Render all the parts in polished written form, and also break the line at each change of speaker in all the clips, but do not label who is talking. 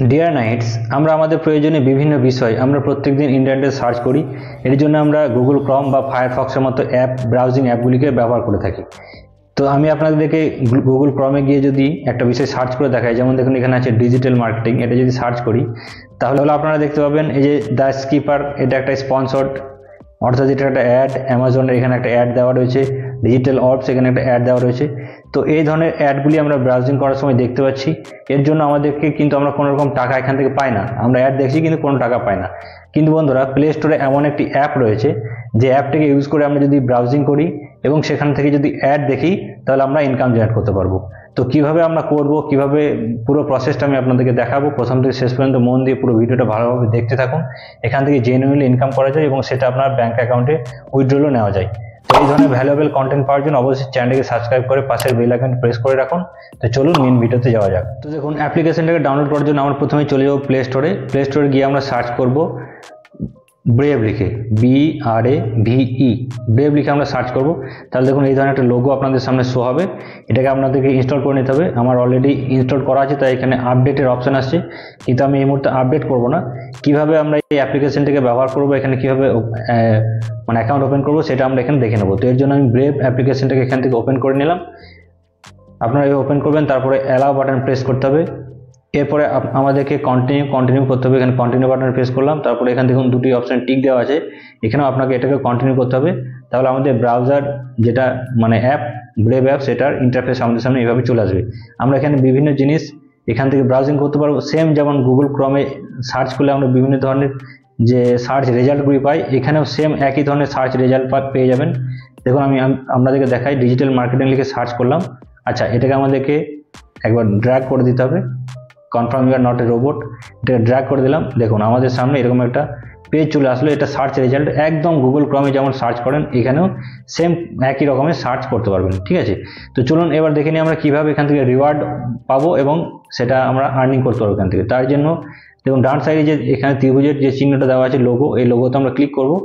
Deer Knights, আমরা আমাদের প্রয়োজনীয় বিভিন্ন বিষয় আমরা প্রত্যেকদিন ইন্টারনেটে সার্চ করি। এর জন্য আমরা গুগল ক্রোম বা ফায়ারফক্সের মতো অ্যাপ, ব্রাউজিং অ্যাপগুলিকে ব্যবহার করে থাকি। তো আমি আপনাদেরকে গুগল ক্রোমে গিয়ে যদি একটা বিষয় সার্চ করে দেখাই, যেমন দেখুন এখানে আছে ডিজিটাল মার্কেটিং, এটা যদি সার্চ করি তাহলে আপনারা দেখতে পাবেন এই যে দ্য স্কিপার, এটা একটা স্পন্সর্ড, অর্থাৎ এটা একটা অ্যাড। অ্যামাজনের এখানে একটা অ্যাড দেওয়া রয়েছে, ডিজিটাল অর্বস এখানে একটা অ্যাড দেওয়া রয়েছে। তো এই ধরনের অ্যাডগুলি আমরা ব্রাউজিং করার সময় দেখতে পাচ্ছি। এর জন্য আমাদেরকে কিন্তু আমরা কোনো রকম টাকা এখান থেকে পাই না, আমরা অ্যাড দেখছি কিন্তু কোনো টাকা পাই না। কিন্তু বন্ধুরা, প্লে স্টোরে এমন একটি অ্যাপ রয়েছে যে অ্যাপটাকে ইউজ করে আমরা যদি ব্রাউজিং করি এবং সেখান থেকে যদি অ্যাড দেখি তাহলে আমরা ইনকাম জেনারেট করতে পারবো। তো কিভাবে আমরা করব, কিভাবে পুরো প্রসেসটা আমি আপনাদেরকে দেখাবো। প্রথম থেকে শেষ পর্যন্ত মন দিয়ে পুরো ভিডিওটা ভালোভাবে দেখতে থাকুন। এখান থেকে জেনুইনলি ইনকাম করা যায় এবং সেটা আপনার ব্যাংক অ্যাকাউন্টে উইথড্রলও নেওয়া যায়। তো এই ধরনের ভ্যালুয়েবল কন্টেন্ট পাওয়ার জন্য অবশ্যই চ্যানেলকে সাবস্ক্রাইব করে পাশের বেল আইকন প্রেস করে রাখুন। তো চলুন মেন ভিডিওতে যাওয়া যাক। তো দেখুন, অ্যাপ্লিকেশনটাকে ডাউনলোড করার জন্য আমরা প্রথমে চলে যাব প্লে স্টোরে। প্লে স্টোরে গিয়ে আমরা সার্চ করব ব্রেভ লিখে, BRAVE, ব্রেভ লিখে আমরা সার্চ করব। তাহলে দেখুন এই ধরনের একটা লোগো আপনাদের সামনে শো হবে। এটাকে আপনাদেরকে ইনস্টল করে নিতে হবে। আমার অলরেডি ইনস্টল করা আছে, তাই এখানে আপডেটের অপশন আসছে, কিন্তু আমি এই মুহূর্তে আপডেট করব না। কিভাবে আমরা এই অ্যাপ্লিকেশনটাকে ব্যবহার করব, এখানে কিভাবে মানে অ্যাকাউন্ট ওপেন করব সেটা আমরা এখানে দেখে নেব। তো এর জন্য আমি ব্রেভ অ্যাপ্লিকেশনটাকে এখান থেকে ওপেন করে নিলাম। আপনারা এই ওপেন করবেন, তারপরে অ্যালাউ বাটন প্রেস করতে হবে। এরপরে আমাদেরকে কন্টিনিউ করতে হবে। এখানে কন্টিনিউ বাটন প্রেস করলাম। তারপরে এখানে দেখুন দুটি অপশন টিক দেওয়া আছে, এখানেও আপনাকে এটাকে কন্টিনিউ করতে হবে। তাহলে আমাদের ব্রাউজার যেটা মানে অ্যাপ, ব্রেভ অ্যাপ, সেটার ইন্টারফেস আমাদের সামনে এইভাবে চলে আসবে। আমরা এখানে বিভিন্ন জিনিস এখান থেকে ব্রাউজিং করতে পারবো। সেম যেমন গুগল ক্রমে সার্চ করলে আমরা বিভিন্ন ধরনের যে সার্চ রেজাল্টগুলি পাই, এখানেও সেম একই ধরনের সার্চ রেজাল্ট পেয়ে যাবেন। দেখুন আমি আপনাদেরকে দেখাই, ডিজিটাল মার্কেটিং লিখে সার্চ করলাম। আচ্ছা, এটাকে আমাদেরকে একবার ড্র্যাগ করে দিতে হবে। Confirm you are not a robot, এটাকে ড্র্যাগ করে দিলাম। দেখুন আমাদের সামনে এরকম একটা পেজ চলে আসলো। এটা সার্চ রেজাল্ট, একদম গুগল ক্রমে যেমন সার্চ করেন এখানেও সেম একই রকমের সার্চ করতে পারবেন। ঠিক আছে, তো চলুন এবার দেখে নিই আমরা কীভাবে এখান থেকে রিওয়ার্ড পাবো এবং সেটা আমরা আর্নিং করতে পারবো এখান থেকে। তার জন্য দেখুন ডান সাইডে যে এখানে ত্রিভুজের যে চিহ্নটা দেওয়া আছে লোগো, এই লোগোতে আমরা ক্লিক করবো।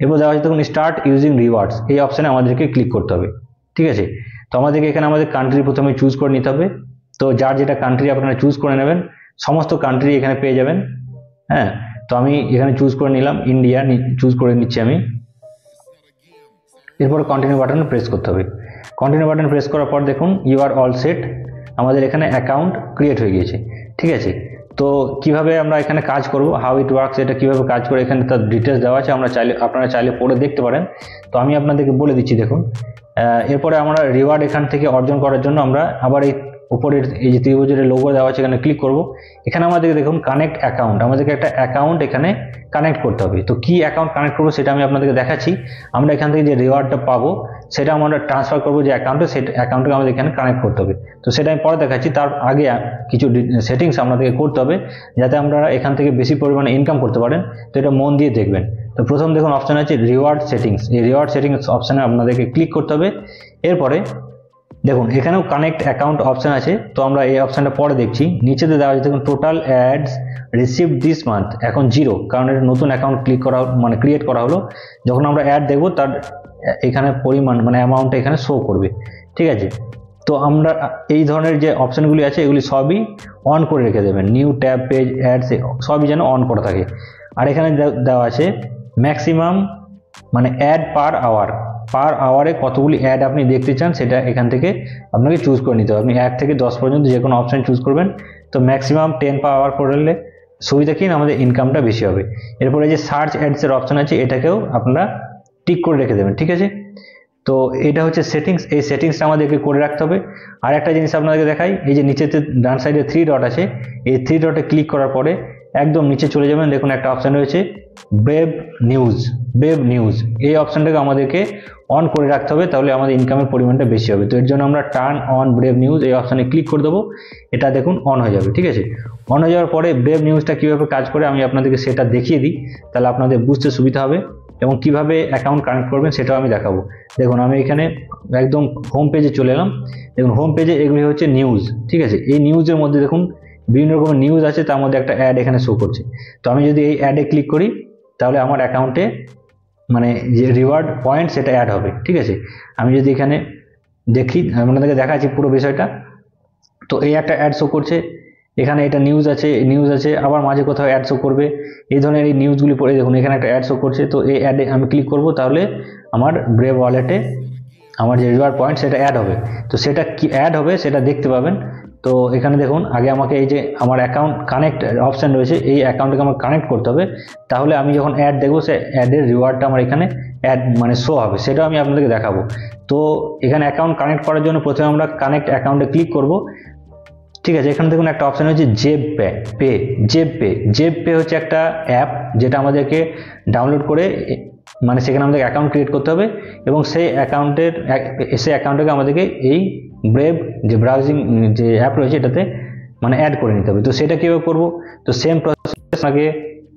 এরপর দেওয়া আছে দেখুন স্টার্ট ইউজিং রিওয়ার্ডস, এই অপশানে আমাদেরকে ক্লিক করতে হবে। ঠিক আছে, তো আমাদেরকে এখানে আমাদের কান্ট্রি প্রথমে চুজ করে নিতে হবে। তো যার যেটা কান্ট্রি আপনারা চুজ করে নেবেন, সমস্ত কান্ট্রি এখানে পেয়ে যাবেন। হ্যাঁ, তো আমি এখানে চুজ করে নিলাম, ইন্ডিয়া চুজ করে নিচ্ছি আমি। এরপর কন্টিনিউ বাটন প্রেস করতে হবে। কন্টিনিউ বাটন প্রেস করার পর দেখুন ইউ আর অল সেট, আমাদের এখানে অ্যাকাউন্ট ক্রিয়েট হয়ে গিয়েছে। ঠিক আছে, তো কিভাবে আমরা এখানে কাজ করব, হাউ ইট ওয়ার্কস, এটা কিভাবে কাজ করে এখানে তার ডিটেলস দেওয়া আছে, আপনারা চাইলে পড়ে দেখতে পারেন। তো আমি আপনাদেরকে বলে দিচ্ছি দেখুন। এরপরে আমরা রিওয়ার্ড এখান থেকে অর্জন করার জন্য আমরা আবার এই উপরের এই যে ত্রিভুজের লোগো দেওয়া আছে এখানে ক্লিক করব। এখানে আমাদেরকে দেখুন কানেক্ট অ্যাকাউন্ট, আমাদেরকে একটা অ্যাকাউন্ট এখানে কানেক্ট করতে হবে। তো কি অ্যাকাউন্ট কানেক্ট করবো সেটা আমি আপনাদেরকে দেখাচ্ছি। আমরা এখান থেকে যে রিওয়ার্ডটা পাবো সেটা আমরা ট্রান্সফার করবো যে অ্যাকাউন্টে, সেই অ্যাকাউন্টকে আমাদের এখানে কানেক্ট করতে হবে। তো সেটা আমি পরে দেখাচ্ছি। তার আগে কিছু সেটিংস আপনাদেরকে করতে হবে যাতে আমরা এখান থেকে বেশি পরিমাণে ইনকাম করতে পারেন। তো এটা মন দিয়ে দেখবেন। তো প্রথম দেখুন অপশান আছে রিওয়ার্ড সেটিংস, এই রিওয়ার্ড সেটিংস অপশানে আপনাদেরকে ক্লিক করতে হবে। এরপরে দেখুন এখানেও কানেক্ট অ্যাকাউন্ট অপশান আছে, তো আমরা এই অপশানটা পরে দেখছি। নিচেতে দেওয়া আছে দেখুন total ads received this month, এখন 0, কারণ এটা নতুন অ্যাকাউন্ট ক্রিয়েট করা হলো। যখন আমরা অ্যাড দেখবো তার এখানে পরিমাণ মানে অ্যামাউন্টটা এখানে শো করবে। ঠিক আছে, তো আমরা এই ধরনের যে অপশানগুলি আছে এগুলি সবই অন করে রেখে দেবেন। নিউ ট্যাব, পেজ, অ্যাডস সবই যেন অন করা থাকে। আর এখানে দেওয়া আছে ম্যাক্সিমাম মানে অ্যাড পার আওয়ারে কতগুলি অ্যাড আপনি দেখতে চান সেটা এখান থেকে আপনাকে চুজ করে নিতে হবে। আপনি 1 থেকে 10 পর্যন্ত যে কোনো অপশান চুজ করবেন। তো ম্যাক্সিমাম 10 পার আওয়ার করলে সুবিধা কি, আমাদের ইনকামটা বেশি হবে। এরপরে যে সার্চ অ্যাডসের অপশান আছে এটাকেও আপনারা টিক করে রেখে দেবেন। ঠিক আছে, তো এটা হচ্ছে সেটিংস, এই সেটিংসটা আমাদেরকে করে রাখতে হবে। আর একটা জিনিস আপনাদেরকে দেখাই, এই যে নিচেতে ডান সাইডে 3 ডট আছে, এই 3 ডটে ক্লিক করার পরে একদম নিচে চলে যাবেন। দেখুন একটা অপশান রয়েছে ব্রেভ নিউজ, এই অপশানটাকে আমাদেরকে অন করে রাখতে হবে, তাহলে আমাদের ইনকামের পরিমাণটা বেশি হবে। তো এর জন্য আমরা টার্ন অন ব্রেভ নিউজ এই অপশানে ক্লিক করে দেবো। এটা দেখুন অন হয়ে যাবে। ঠিক আছে, অন হয়ে যাওয়ার পরে ব্রেভ নিউজটা কীভাবে কাজ করে আমি আপনাদেরকে সেটা দেখিয়ে দিই, তাহলে আপনাদের বুঝতে সুবিধা হবে এবং কিভাবে অ্যাকাউন্ট কানেক্ট করবেন সেটাও আমি দেখাবো। দেখুন আমি এখানে একদম হোম পেজে চলে এলাম। দেখুন হোম পেজে এগুলি হচ্ছে নিউজ। ঠিক আছে, এই নিউজের মধ্যে দেখুন বিভিন্ন রকমের নিউজ আছে, তার মধ্যে একটা অ্যাড এখানে শো করছে। তো আমি যদি এই অ্যাডে ক্লিক করি তাহলে আমার অ্যাকাউন্টে মানে যে রিওয়ার্ড পয়েন্ট সেটা অ্যাড হবে। ঠিক আছে, আমি যদি এখানে দেখি আপনাদেরকে দেখাচ্ছি পুরো বিষয়টা। তো এই একটা অ্যাড শো করছে, এখানে এটা নিউজ আছে, আবার মাঝে কোথাও অ্যাড শো করবে। এই ধরনের এই নিউজগুলি পড়ে দেখুন এখানে একটা অ্যাড শো করছে, তো এই অ্যাডে আমি ক্লিক করব, তাহলে আমার ব্রেভ ওয়ালেটে আমার যে রিওয়ার্ড পয়েন্ট সেটা অ্যাড হবে। তো সেটা কি অ্যাড হবে সেটা দেখতে পাবেন। তো এখানে দেখুন আগে আমাকে এই যে আমার অ্যাকাউন্ট কানেক্ট অপশান রয়েছে, এই অ্যাকাউন্টকে আমার কানেক্ট করতে হবে, তাহলে আমি যখন অ্যাড দেখবো সে অ্যাডের রিওয়ার্ডটা আমার এখানে অ্যাড মানে শো হবে, সেটাও আমি আপনাদেরকে দেখাবো। তো এখানে অ্যাকাউন্ট কানেক্ট করার জন্য প্রথমে আমরা কানেক্ট অ্যাকাউন্টে ক্লিক করব। ঠিক আছে, এখানে দেখুন একটা অপশান হচ্ছে জেব পে হচ্ছে একটা অ্যাপ যেটা আমাদেরকে ডাউনলোড করে মানে সেখানে আমাদের অ্যাকাউন্ট ক্রিয়েট করতে হবে, এবং সেই অ্যাকাউন্টটাকে আমাদেরকে এই ব্রেভ যে ব্রাউজিং যে অ্যাপ রয়েছে এটাতে মানে অ্যাড করে নিতে হবে। তো সেটা কীভাবে করবো, তো সেম প্রসেস আগে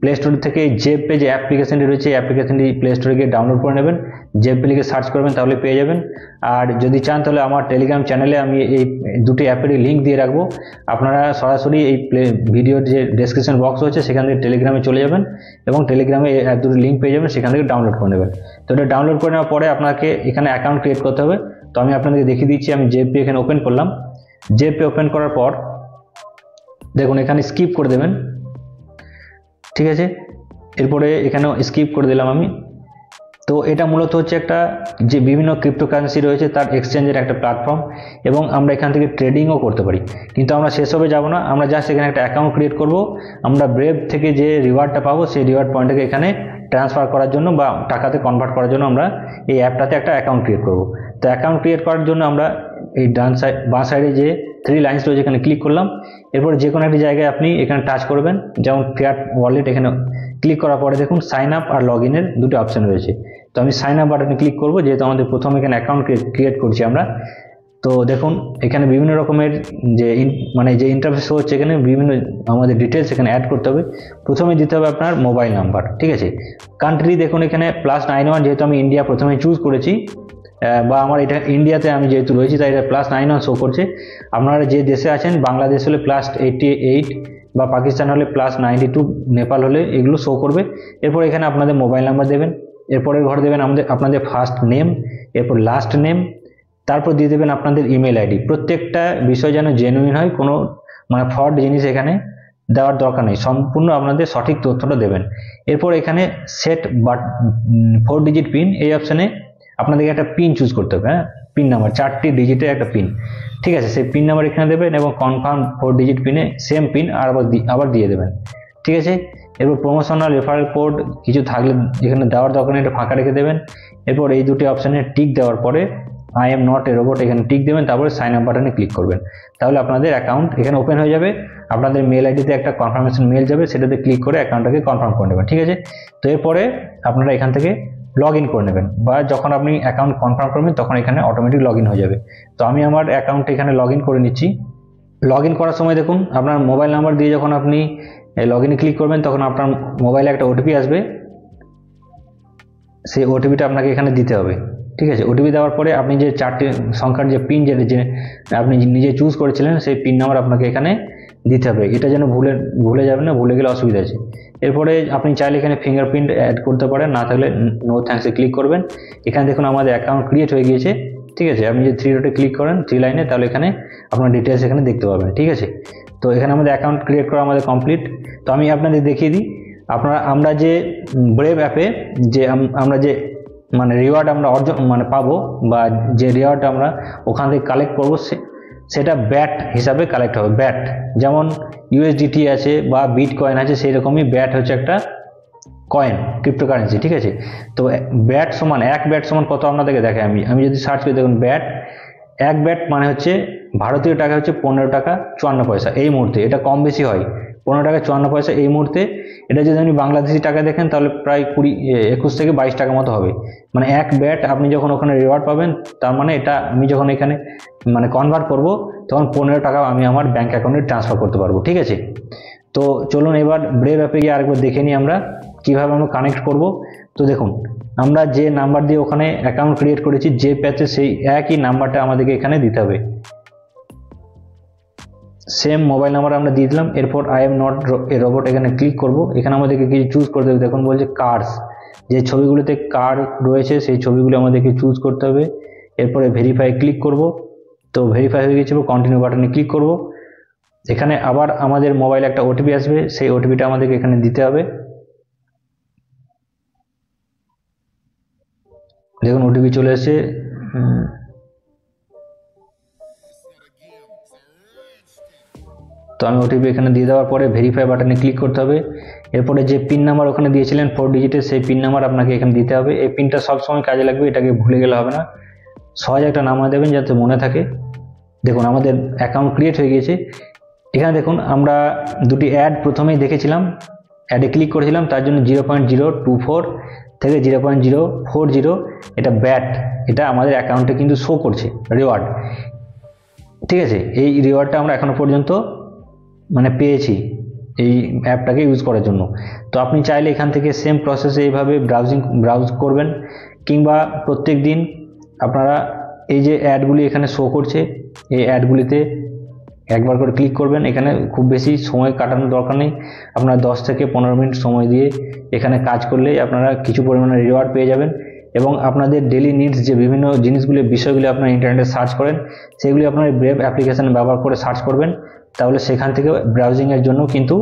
প্লে স্টোর থেকে জেব পে যে অ্যাপ্লিকেশনটি রয়েছে এই অ্যাপ্লিকেশনটি প্লে স্টোরে গিয়ে ডাউনলোড করে নেবেন, জেব পে লিখে সার্চ করবেন তাহলে পেয়ে যাবেন। আর যদি চান তাহলে আমার টেলিগ্রাম চ্যানেলে আমি এই দুটি অ্যাপেরই লিঙ্ক দিয়ে রাখবো, আপনারা সরাসরি এই ভিডিওর যে ডেসক্রিপশন বক্স রয়েছে সেখান থেকে টেলিগ্রামে চলে যাবেন এবং টেলিগ্রামে এই অ্যাপ দুটি লিঙ্ক পেয়ে যাবেন, সেখান থেকে ডাউনলোড করে নেবেন। তো এটা ডাউনলোড করে নেওয়ার পরে আপনাকে এখানে অ্যাকাউন্ট ক্রিয়েট করতে হবে। তো আমি আপনাদেরকে দেখিয়ে দিচ্ছি, আমি জেব পে এখানে ওপেন করলাম। জেব পে ওপেন করার পর দেখুন এখানে স্কিপ করে দেবেন, ঠিক আছে, এরপরে এখানেও স্কিপ করে দিলাম আমি। তো এটা মূলত হচ্ছে একটা যে বিভিন্ন ক্রিপ্টোকারেন্সি রয়েছে তার এক্সচেঞ্জের একটা প্ল্যাটফর্ম, এবং আমরা এখান থেকে ট্রেডিংও করতে পারি, কিন্তু আমরা সেসবে যাব না। আমরা জাস্ট এখানে একটা অ্যাকাউন্ট ক্রিয়েট করব, আমরা ব্রেভ থেকে যে রিওয়ার্ডটা পাবো সেই রিওয়ার্ড পয়েন্টটাকে এখানে ট্রান্সফার করার জন্য বা টাকাতে কনভার্ট করার জন্য আমরা এই অ্যাপটাতে একটা অ্যাকাউন্ট ক্রিয়েট করব। তো অ্যাকাউন্ট ক্রিয়েট করার জন্য আমরা এই বাঁ সাইডে যে 3 লাইন্স রয়েছে এখানে ক্লিক করলাম, এরপরে যে কোনো একটি জায়গায় আপনি এখানে টাচ করবেন, যেমন ফিয়াট ওয়ালেট, এখানে ক্লিক করার পরে দেখুন সাইন আপ আর লগ ইনের দুটো অপশন রয়েছে। তো আমি সাইন আপ বাটনে ক্লিক করব, যেহেতু আমাদের প্রথম এখানে অ্যাকাউন্ট ক্রিয়েট করছি আমরা। তো দেখুন এখানে বিভিন্ন রকমের যে মানে যে ইন্টারফেস হচ্ছে, এখানে বিভিন্ন আমাদের ডিটেলস এখানে অ্যাড করতে হবে। প্রথমে দিতে হবে আপনার মোবাইল নাম্বার, ঠিক আছে। কান্ট্রি দেখুন এখানে +91, যেহেতু আমি ইন্ডিয়া প্রথমে চুজ করেছি, বা আমার এটা ইন্ডিয়াতে আমি যেহেতু রয়েছি তাই এটা +91 শো করছে। আপনারা যে দেশে আছেন, বাংলাদেশ হলে +88 বা পাকিস্তান হলে +92, নেপাল হলে এগুলো শো করবে। এরপর এখানে আপনাদের মোবাইল নাম্বার দেবেন, এরপরের ঘরে দেবেন আপনাদের ফার্স্ট নেম, এরপর লাস্ট নেম, তারপর দিয়ে দেবেন আপনাদের ইমেল আইডি। প্রত্যেকটা বিষয় যেন জেনুইন হয়, কোনো মানে ফ্রড জিনিস এখানে দেওয়ার দরকার নেই, সম্পূর্ণ আপনাদের সঠিক তথ্যটা দেবেন। এরপর এখানে সেট 4 ডিজিট পিন, এই অপশানে আপনাদেরকে একটা পিন চুজ করতে হবে, হ্যাঁ, পিন নাম্বার 4টি ডিজিটের একটা পিন, ঠিক আছে। সেই পিন নাম্বার এখানে দেবেন এবং কনফার্ম 4 ডিজিট পিনে সেম পিন আবার দিয়ে দেবেন, ঠিক আছে। এরপর প্রমোশনাল রেফারেল কোড কিছু থাকলে এখানে দেওয়ার দরকার নেই, এটা ফাঁকা রেখে দেবেন। এরপর এই দুটি অপশানে টিক দেওয়ার পরে I am not a robot এখানে টিক দেবেন, তারপরে সাইন আপ বাটনে ক্লিক করবেন, তাহলে আপনাদের অ্যাকাউন্ট এখানে ওপেন হয়ে যাবে। আপনাদের মেল আইডিতে একটা কনফার্মেশন মেল যাবে, সেটাতে ক্লিক করে অ্যাকাউন্টটাকে কনফার্ম করে নেবেন, ঠিক আছে। তো এরপরে আপনারা এখান থেকে লগ ইন করে নেবেন, বা যখন আপনি অ্যাকাউন্ট কনফার্ম করবেন তখন এখানে অটোমেটিক লগ ইন হয়ে যাবে। তো আমি আমার অ্যাকাউন্টে এখানে লগ ইন করে নিচ্ছি। লগ ইন করার সময় দেখুন আপনার মোবাইল নাম্বার দিয়ে যখন আপনি লগ ইনে ক্লিক করবেন তখন আপনার মোবাইলে একটা ওটিপি আসবে, সেই ওটিপিটা আপনাকে এখানে দিতে হবে, ঠিক আছে। ওটিপি দেওয়ার পরে আপনি যে 4টি সংখ্যার যে পিন যে আপনি নিজে চুজ করেছিলেন সেই পিন নাম্বার আপনাকে এখানে দিতে হবে, এটা যেন ভুলে যাবেন না, ভুলে গেলে অসুবিধা আছে। এরপরে আপনি চাইলে এখানে ফিঙ্গারপ্রিন্ট অ্যাড করতে পারেন, না থাকলে নো থ্যাঙ্কসে ক্লিক করবেন। এখানে দেখুন আমাদের অ্যাকাউন্ট ক্রিয়েট হয়ে গিয়েছে, ঠিক আছে। আপনি যদি 3 ডটে ক্লিক করেন 3 লাইনে, তাহলে এখানে আপনার ডিটেলস এখানে দেখতে পাবেন, ঠিক আছে। তো এখানে আমাদের অ্যাকাউন্ট ক্রিয়েট করা আমাদের কমপ্লিট। তো আমি আপনাদের দেখিয়ে দিই, আমরা যে ব্রেভ অ্যাপে যে আমরা যে মানে রিওয়ার্ড আমরা পাবো, বা যে রিওয়ার্ড আমরা ওখান থেকে কালেক্ট করবো সেটা ব্যাট হিসাবে কালেক্ট হবে। ব্যাট যেমন ইউএসডিটি আছে বা বিটকয়েন আছে, সেই রকমই ব্যাট হচ্ছে একটা কয়েন, ক্রিপ্টোকারেন্সি, ঠিক আছে। তো ব্যাট সমান 1 ব্যাট সমান কত আপনাদেরকে দেখে, আমি যদি সার্চ করি দেখুন ব্যাট 1 ব্যাট মানে হচ্ছে ভারতীয় টাকা হচ্ছে 15 টাকা 54 পয়সা এই মুহূর্তে, এটা কম বেশি হয়, 15 টাকা 54 পয়সা এই মুহূর্তে। এটা যদি আপনি বাংলাদেশি টাকা দেখেন তাহলে প্রায় 21 থেকে 22 টাকা মতো হবে। মানে 1 ব্যাট আপনি যখন ওখানে রিওয়ার্ড পাবেন, তার মানে এটা আমি যখন এখানে মানে কনভার্ট করব তখন 15 টাকা আমি আমার ব্যাঙ্ক অ্যাকাউন্টে ট্রান্সফার করতে পারবো, ঠিক আছে। তো চলুন এবার ব্রেভ অ্যাপে গিয়ে আরেকবার দেখে নিই আমরা কীভাবে আমরা কানেক্ট করব। তো দেখুন আমরা যে নাম্বার দিয়ে ওখানে অ্যাকাউন্ট ক্রিয়েট করেছি যে প্যাচে, সেই একই নাম্বারটা আমাদেরকে এখানে দিতে হবে, সেম মোবাইল নাম্বার আমরা দিয়ে দিলাম। এরপর I am not a robot এখানে ক্লিক করব, এখানে আমাদেরকে কিছু চুজ করতে হবে। দেখুন বলছে কার্ডস, যে ছবিগুলোতে কার্ড রয়েছে সেই ছবিগুলো আমাদেরকে চুজ করতে হবে। এরপরে ভেরিফাই ক্লিক করব, তো ভেরিফাই হয়ে গেছে, কন্টিনিউ বাটনে ক্লিক করব। এখানে আবার আমাদের মোবাইলে একটা ওটিপি আসবে, সেই ওটিপিটা আমাদেরকে এখানে দিতে হবে। দেখুন ওটিপি চলে এসেছে। তো আমি ওটিপি এখানে দিয়ে দেওয়ার পরে ভেরিফাই বাটনে ক্লিক করতে হবে। এরপরে যে পিন নাম্বার ওখানে দিয়েছিলেন 4 ডিজিটের, সেই পিন নাম্বার আপনাকে এখানে দিতে হবে। এই পিনটা সবসময় কাজে লাগবে, এটাকে ভুলে গেলে হবে না। সহজ একটা নাম্বার দেবেন যাতে মনে থাকে। দেখুন আমাদের অ্যাকাউন্ট ক্রিয়েট হয়ে গিয়েছে। এখানে দেখুন আমরা দুটি অ্যাড প্রথমেই দেখেছিলাম, অ্যাডে ক্লিক করেছিলাম, তার জন্য 0.024 থেকে 0.040 এটা ব্যাট, এটা আমাদের অ্যাকাউন্টে কিন্তু শো করছে রিওয়ার্ড। ঠিক আছে, এই রিওয়ার্ডটা আমরা এখনো পর্যন্ত মানে পেয়েছি এই অ্যাপটাকে ইউজ করার জন্য। তো আপনি চাইলে এখান থেকে সেম প্রসেসে এইভাবে ব্রাউজ করবেন, কিংবা প্রত্যেক দিন আপনারা এই যে অ্যাডগুলি এখানে শো করছে এই অ্যাডগুলিতে একবার করে ক্লিক করবেন। এখানে খুব বেশি সময় কাটানোর দরকার নেই, আপনারা 10 থেকে 15 মিনিট সময় দিয়ে এখানে কাজ করলেই আপনারা কিছু পরিমাণে রিওয়ার্ড পেয়ে যাবেন। এবং আপনাদের ডেলি নিডস যে বিভিন্ন জিনিসগুলি বিষয়গুলি আপনারা ইন্টারনেটে সার্চ করেন, সেগুলি আপনার ব্রেভ অ্যাপ্লিকেশন ব্যবহার করে সার্চ করবেন, তাহলে সেখান থেকে ব্রাউজিংয়ের জন্য কিন্তু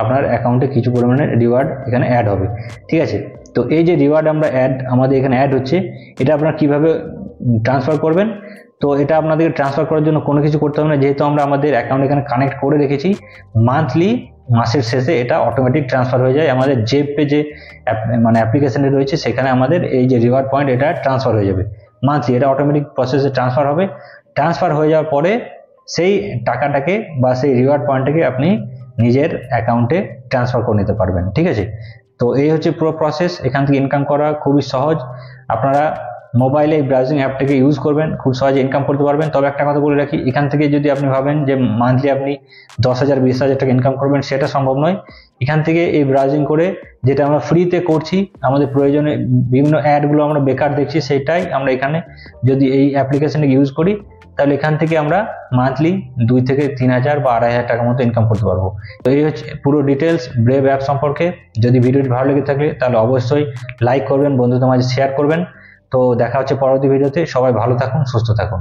আপনার অ্যাকাউন্টে কিছু পরিমাণে রিওয়ার্ড এখানে অ্যাড হবে। ঠিক আছে, তো এই যে রিওয়ার্ড আমাদের এখানে অ্যাড হচ্ছে, এটা আপনারা কীভাবে ট্রান্সফার করবেন? তো এটা আপনাদেরকে ট্রান্সফার করার জন্য কোনো কিছু করতে হবে না, যেহেতু আমরা আমাদের অ্যাকাউন্ট এখানে কানেক্ট করে রেখেছি। মান্থলি, মাসের শেষে এটা অটোমেটিক ট্রান্সফার হয়ে যায় আমাদের জেপে যে মানে অ্যাপ্লিকেশনে রয়েছে, সেখানে আমাদের এই যে রিওয়ার্ড পয়েন্ট এটা ট্রান্সফার হয়ে যাবে মান্থলি। এটা অটোমেটিক প্রসেসে ট্রান্সফার হবে। ট্রান্সফার হয়ে যাওয়ার পরে সেই টাকাটাকে বা সেই রিওয়ার্ড পয়েন্টটাকে আপনি নিজের অ্যাকাউন্টে ট্রান্সফার করে নিতে পারবেন। ঠিক আছে, তো এই হচ্ছে পুরো প্রসেস। এখান থেকে ইনকাম করা খুবই সহজ। আপনারা মোবাইলে এই ব্রাউজিং অ্যাপটাকে ইউজ করবেন, খুব সহজে ইনকাম করতে পারবেন। তবে একটা কথা বলে রাখি, এখান থেকে যদি আপনি ভাবেন যে মান্থলি আপনি 10,000 20,000 টাকা ইনকাম করবেন, সেটা সম্ভব নয়। এখান থেকে এই ব্রাউজিং করে যেটা আমরা ফ্রিতে করছি, আমাদের প্রয়োজনে বিভিন্ন অ্যাডগুলো আমরা বেকার দেখছি, সেটাই আমরা এখানে যদি এই অ্যাপ্লিকেশনে ইউজ করি, তাহলে এখান থেকে আমরা মান্থলি 2 থেকে 3,000 বা 2,500 টাকার মতো ইনকাম করতে পারবো। তো এই হচ্ছে পুরো ডিটেলস ব্রেভ অ্যাপ সম্পর্কে। যদি ভিডিওটি ভালো লেগে থাকে তাহলে অবশ্যই লাইক করবেন, বন্ধুদের মাঝে শেয়ার করবেন। তো দেখা হচ্ছে পরবর্তী ভিডিওতে। সবাই ভালো থাকুন, সুস্থ থাকুন।